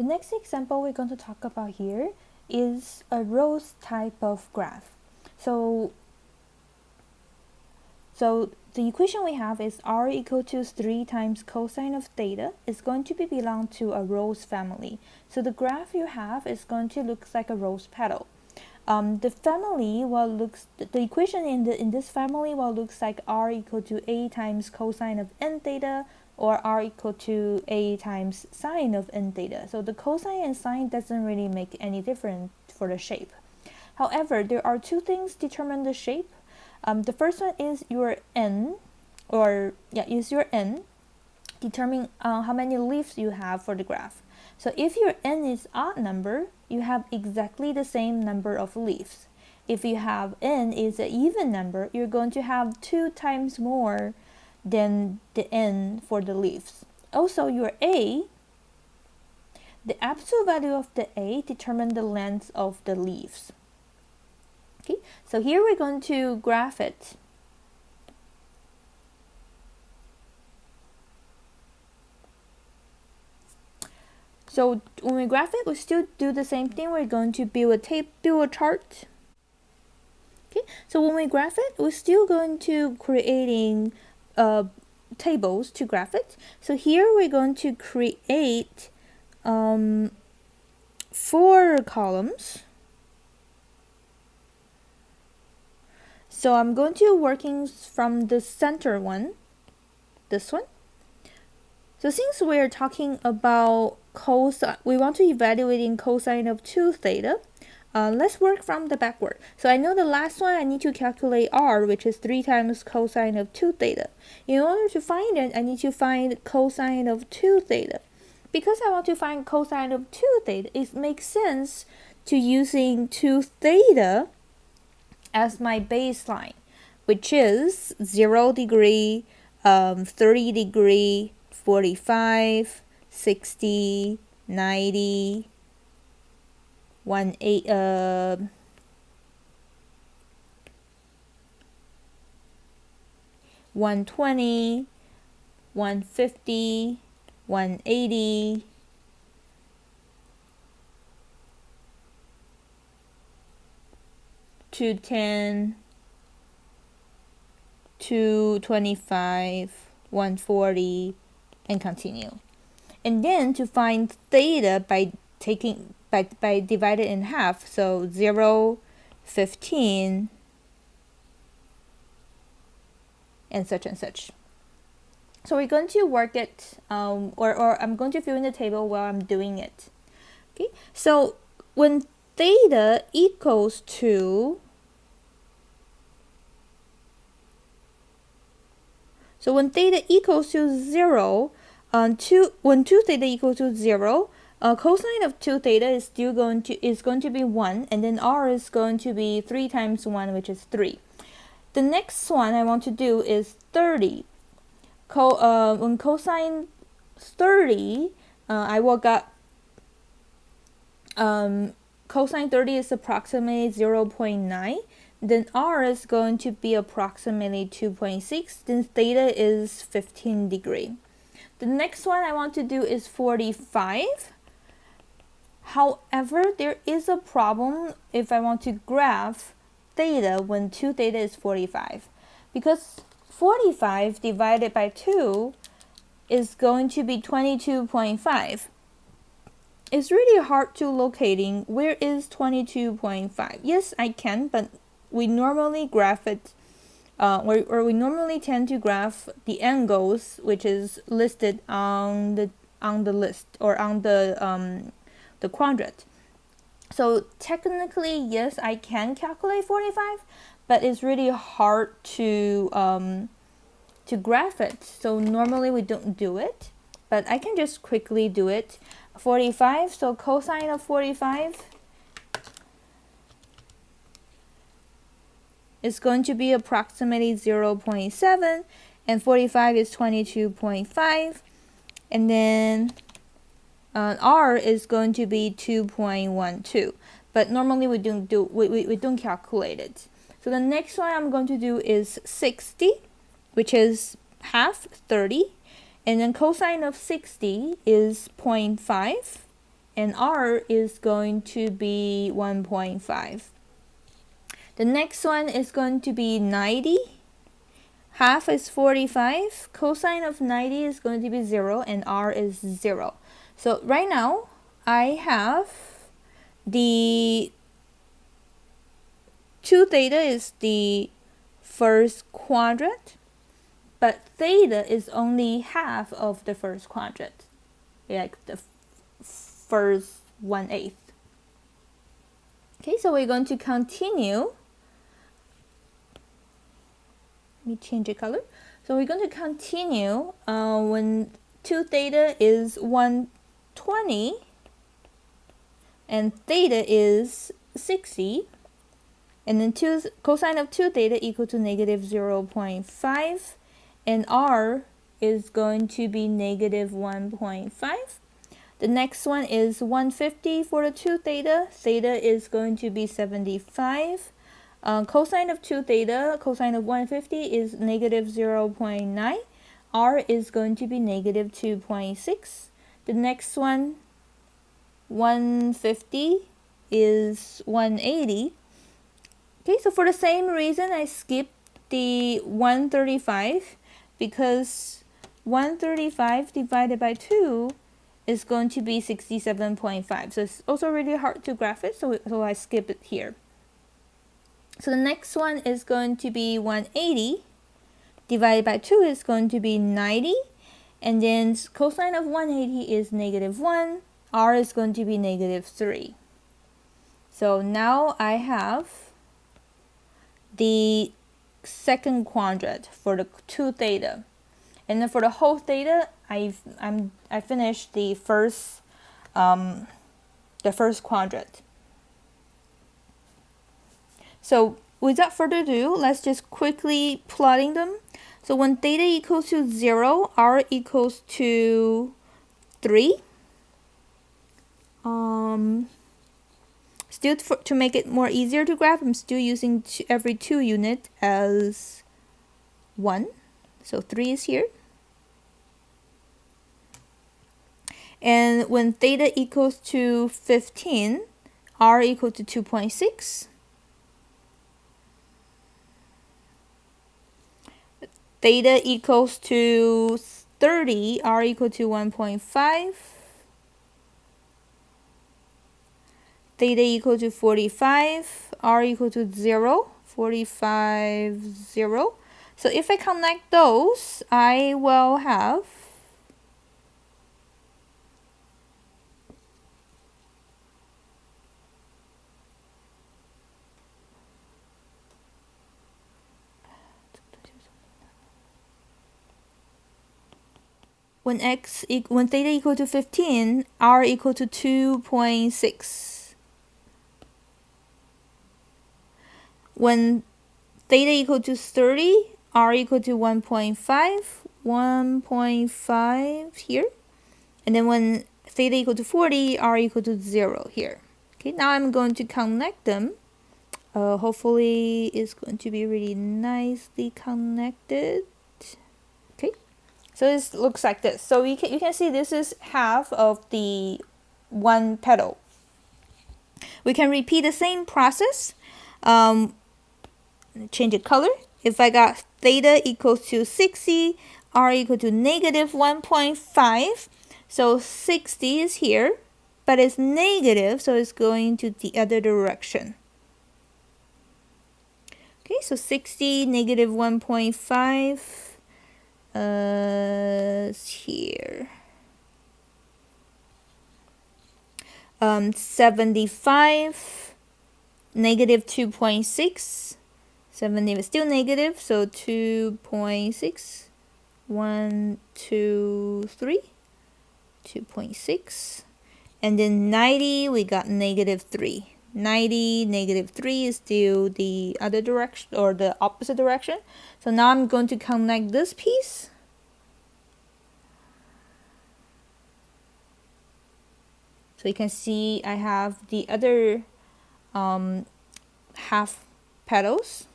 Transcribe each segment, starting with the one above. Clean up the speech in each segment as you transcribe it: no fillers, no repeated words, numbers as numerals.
The next example we're going to talk about here is a rows type of graph. So the equation we have is r equal to 3 times cosine of theta is going to belong to a rows family. So the graph you have is going to look like a rose petal. The equation in this family looks like r equal to a times cosine of n theta, or r equal to a times sine of n theta. So the cosine and sine doesn't really make any difference for the shape. However, there are two things determine the shape. The first one is your n, determine how many leaves you have for the graph. So if your n is odd number, you have exactly the same number of leaves. If you have n is an even number, you're going to have 2 times more than the n for the leaves. Also, your a, the absolute value of the a determines the length of the leaves. Okay, so here we're going to graph it. So when we graph it, we still do the same thing. We're going to build a chart. Okay, so when we graph it, we're still going to creating tables to graph it. So here we're going to create 4 columns. So I'm going to working from the center one, this one. So since we're talking about cosine, we want to evaluating cosine of 2 theta. Let's work from the backward. So I know the last one I need to calculate r, which is 3 times cosine of 2 theta. In order to find it, I need to find cosine of 2 theta. Because I want to find cosine of 2 theta, it makes sense to using 2 theta as my baseline, which is 0 degree, 30 degree, 45, 60, 90, 120, 150, 180, 210, 225, 140, and continue. And then to find theta by divided in half, so 0, 15, and such and such. So we're going to work it, or I'm going to fill in the table while I'm doing it. Okay, so when theta equals to, when theta equals to 0, when 2 theta equals to 0, cosine of 2 theta is still going to be 1, and then r is going to be 3 times 1, which is 3. The next one I want to do is 30. When cosine 30, I will get cosine 30 is approximately 0.9. Then r is going to be approximately 2.6. Then theta is 15 degree. The next one I want to do is 45. However, there is a problem if I want to graph theta when 2 theta is 45. Because 45 divided by 2 is going to be 22.5. It's really hard to locating where is 22.5. Yes, I can, but we normally graph it, or we normally tend to graph the angles which is listed on the list or on the quadrant. So technically, yes, I can calculate 45, but it's really hard to graph it. So normally we don't do it, but I can just quickly do it. 45, so cosine of 45 is going to be approximately 0.7, and 45 is 22.5, and then r is going to be 2.12. But normally we don't calculate it. So the next one I'm going to do is 60, which is half 30, and then cosine of 60 is 0.5, and r is going to be 1.5. The next one is going to be 90. Half is 45. Cosine of 90 is going to be 0 and r is 0. So right now I have the 2 theta is the first quadrant, but theta is only half of the first quadrant, like the first 1/8. Okay, so we're going to continue. Let me change the color. So we're going to continue when 2 theta is 120 and theta is 60, and then cosine of 2 theta equal to negative 0.5, and r is going to be negative 1.5. The next one is 150 for the 2 theta. Theta is going to be 75. Cosine of 2 theta, cosine of 150 is negative 0.9. R is going to be negative 2.6. The next one, 150 is 180. Okay, so for the same reason, I skipped the 135 because 135 divided by 2 is going to be 67.5. So it's also really hard to graph it, so I skip it here. So the next one is going to be 180 divided by 2 is going to be 90, and then cosine of 180 is negative 1, r is going to be negative 3. So now I have the second quadrant for the 2 theta, and then for the whole theta I finished the first quadrant. So without further ado, let's just quickly plotting them. So when theta equals to 0, r equals to 3. Still to make it more easier to graph, I'm still using every 2 unit as 1. So 3 is here. And when theta equals to 15, r equal to 2.6. Theta equals to 30, r equal to 1.5. Theta equal to 45, r equal to 0, 45, 0. So if I connect those, I will have when theta equal to 15, r equal to 2.6. When theta equal to 30, r equal to 1.5 here. And then when theta equal to 40, r equal to 0 here. Okay, now I'm going to connect them. Hopefully it's going to be really nicely connected. Okay, so this looks like this. So you can see this is half of the one petal. We can repeat the same process. Change the color. If I got theta equals to 60, r equal to negative 1.5. So 60 is here, but it's negative, so it's going to the other direction. Okay, so 60, negative 1.5 is here. 75, negative 2.6. 70 is still negative, so 2.6. 1, 2, 3. 2.6. And then 90, we got negative 3. 90, negative 3 is still the other direction, or the opposite direction. So now I'm going to connect this piece. So you can see I have the other half petals.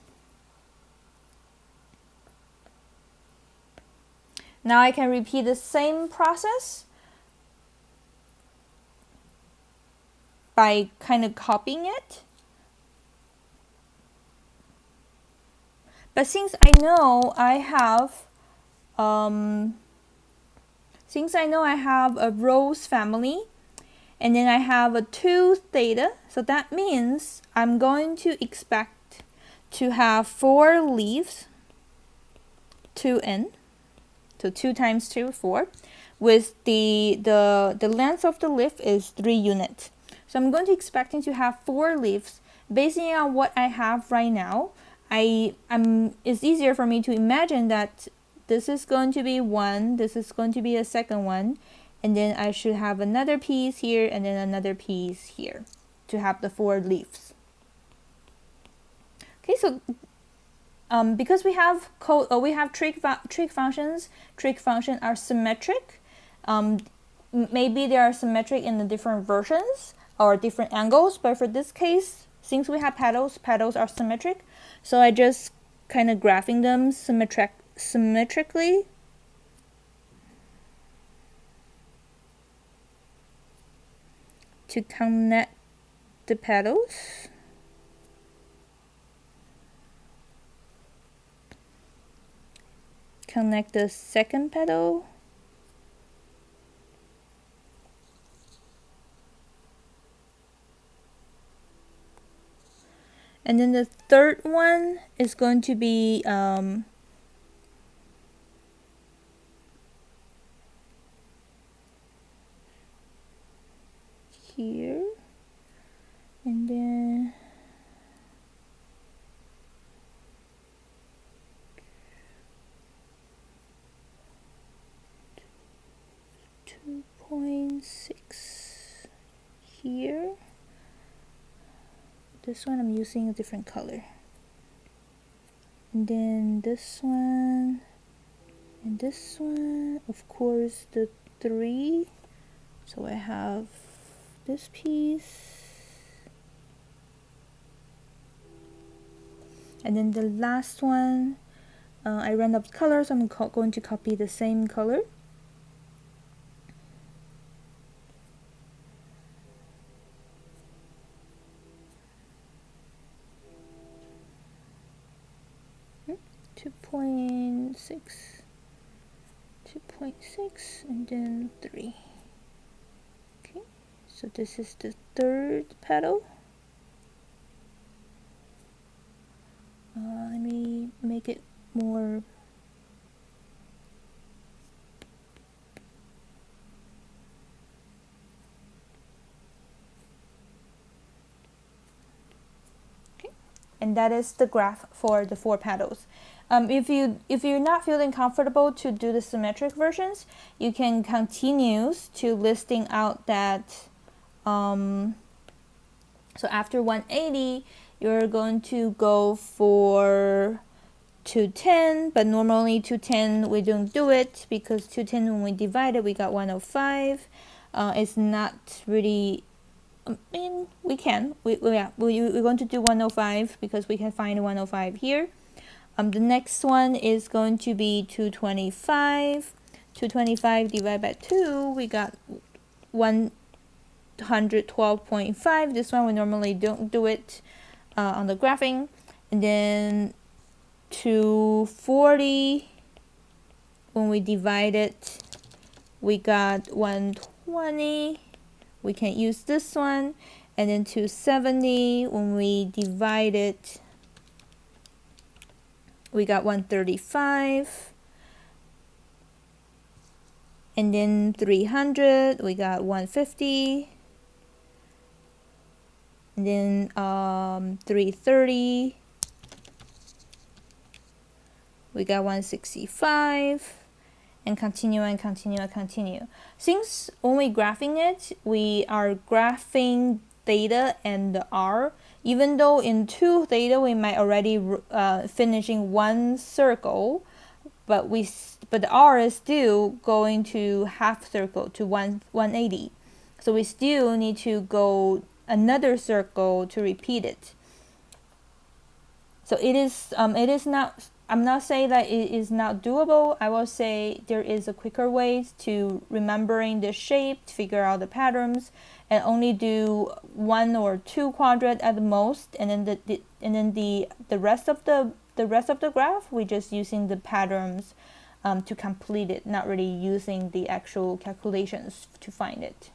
Now I can repeat the same process. by kind of copying it. But since I know I have a rows family, and then I have a 2 theta, so that means I'm going to expect to have 4 leaves, 2n, so 2 times 2, 4, with the length of the leaf is 3 units. So I'm going to expecting to have 4 leaves. Basing on what I have right now, it's easier for me to imagine that this is going to be 1, this is going to be a second one, and then I should have another piece here and then another piece here to have the 4 leaves. Okay, so because we have trig functions are symmetric. Maybe they are symmetric in the different versions or different angles, but for this case, since we have petals are symmetric, so I just kind of graphing them symmetrically. To connect the petals. Connect the second petal. And then the third one is going to be here, and then .6 here. This one I'm using a different color. And then this one and this one, of course, the 3. So I have this piece. And then the last one, I ran up color, so I'm going to copy the same color. .6, 2.6, and then 3. Okay, so this is the third petal. Let me make it more. Okay, and that is the graph for the 4 petals. If you're not feeling comfortable to do the symmetric versions, you can continue to listing out that. So after 180, you're going to go for 210, but normally 210 we don't do it because 210 when we divide it we got 105. It's not really. I mean, we're going to do 105 because we can find 105 here. The next one is going to be 225. 225 divided by 2, we got 112.5. This one we normally don't do it on the graphing. And then 240, when we divide it, we got 120. We can use this one. And then 270, when we divide it, we got 135. And then 300, we got 150. And then 330, we got 165. And continue and continue and continue. Since when we're graphing it, we are graphing theta and the r. Even though in 2 theta we might already finishing 1 circle, but the r is still going to half circle to 180. So we still need to go another circle to repeat it. So it is not I'm not saying that it is not doable. I will say there is a quicker way to remembering the shape, to figure out the patterns, and only do 1 or 2 quadrant at the most, and then the rest of the graph we just using the patterns to complete it, not really using the actual calculations to find it.